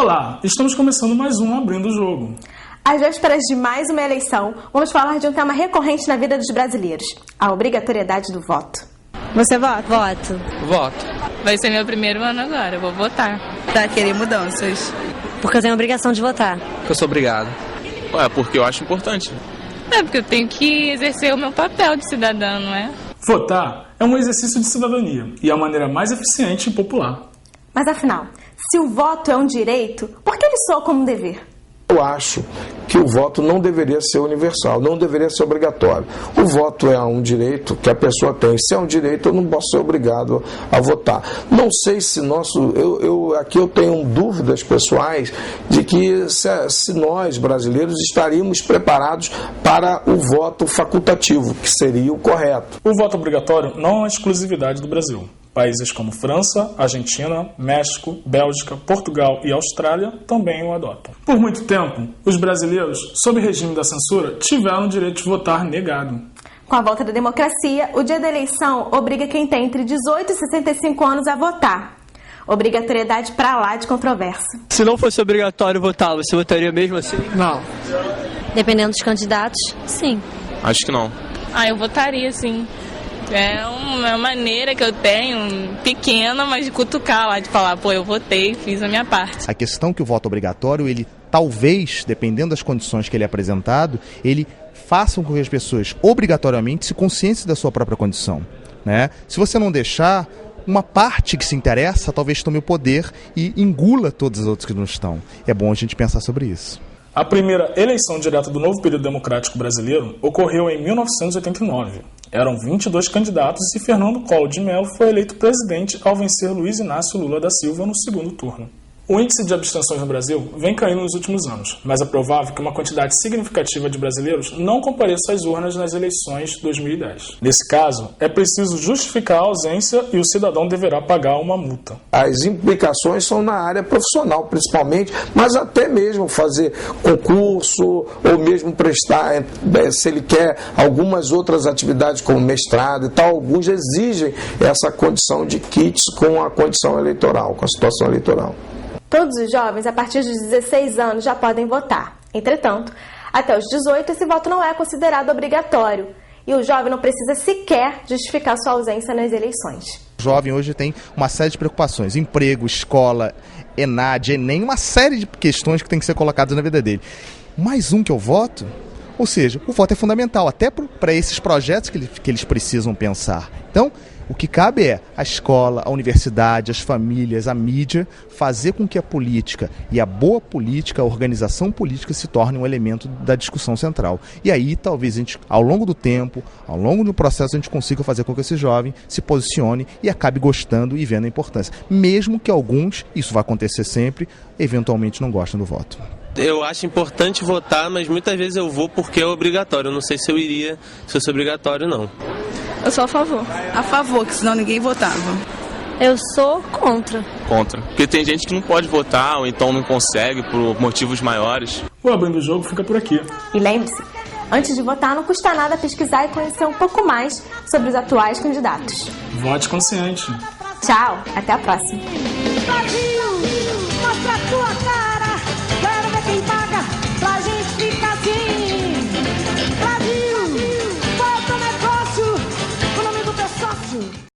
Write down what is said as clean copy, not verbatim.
Olá, estamos começando mais um Abrindo o Jogo. Às vésperas de mais uma eleição, vamos falar de um tema recorrente na vida dos brasileiros: a obrigatoriedade do voto. Você vota? Voto. Voto. Vai ser meu primeiro ano agora, eu vou votar. Pra querer mudanças. Porque eu tenho a obrigação de votar. Porque eu sou obrigado. Porque eu acho importante. Porque eu tenho que exercer o meu papel de cidadã, não é? Votar é um exercício de cidadania e é a maneira mais eficiente e popular. Mas afinal, se o voto é um direito, por que ele soa como um dever? Eu acho que o voto não deveria ser universal, não deveria ser obrigatório. O voto é um direito que a pessoa tem. Se é um direito, eu não posso ser obrigado a votar. Não sei se aqui eu tenho dúvidas pessoais de que se nós, brasileiros, estaríamos preparados para o voto facultativo, que seria o correto. O voto obrigatório não é uma exclusividade do Brasil. Países como França, Argentina, México, Bélgica, Portugal e Austrália também o adotam. Por muito tempo, os brasileiros, sob regime da censura, tiveram o direito de votar negado. Com a volta da democracia, o dia da eleição obriga quem tem entre 18 e 65 anos a votar. Obrigatoriedade pra lá de controvérsia. Se não fosse obrigatório votar, você votaria mesmo assim? Não. Dependendo dos candidatos, sim. Acho que não. Eu votaria, sim. É uma maneira que eu tenho, pequena, mas de cutucar lá, de falar, eu votei, fiz a minha parte. A questão que o voto obrigatório, ele talvez, dependendo das condições que ele é apresentado, ele faça com que as pessoas obrigatoriamente se conscienciem da sua própria condição, né? Se você não deixar, uma parte que se interessa talvez tome o poder e engula todas as outras que não estão. É bom a gente pensar sobre isso. A primeira eleição direta do novo período democrático brasileiro ocorreu em 1989. Eram 22 candidatos e Fernando Collor de Mello foi eleito presidente ao vencer Luiz Inácio Lula da Silva no segundo turno. O índice de abstenções no Brasil vem caindo nos últimos anos, mas é provável que uma quantidade significativa de brasileiros não compareça às urnas nas eleições de 2010. Nesse caso, é preciso justificar a ausência e o cidadão deverá pagar uma multa. As implicações são na área profissional, principalmente, mas até mesmo fazer concurso ou mesmo prestar, se ele quer algumas outras atividades como mestrado e tal, alguns exigem essa condição de kits com a condição eleitoral, com a situação eleitoral. Todos os jovens, a partir dos 16 anos, já podem votar. Entretanto, até os 18, esse voto não é considerado obrigatório. E o jovem não precisa sequer justificar sua ausência nas eleições. O jovem hoje tem uma série de preocupações: emprego, escola, ENAD, ENEM, uma série de questões que tem que ser colocadas na vida dele. Mais um que é o voto? Ou seja, o voto é fundamental, até para esses projetos que eles precisam pensar. Então, o que cabe é a escola, a universidade, as famílias, a mídia, fazer com que a política e a boa política, a organização política se torne um elemento da discussão central. E aí, talvez, a gente, ao longo do tempo, ao longo do processo, a gente consiga fazer com que esse jovem se posicione e acabe gostando e vendo a importância. Mesmo que alguns, isso vai acontecer sempre, eventualmente não gostem do voto. Eu acho importante votar, mas muitas vezes eu vou porque é obrigatório. Eu não sei se eu iria se fosse obrigatório, não. Eu sou a favor. A favor, que senão ninguém votava. Eu sou contra. Contra. Porque tem gente que não pode votar ou então não consegue por motivos maiores. O Abrindo o Jogo fica por aqui. E lembre-se, antes de votar, não custa nada pesquisar e conhecer um pouco mais sobre os atuais candidatos. Vote consciente. Tchau, até a próxima.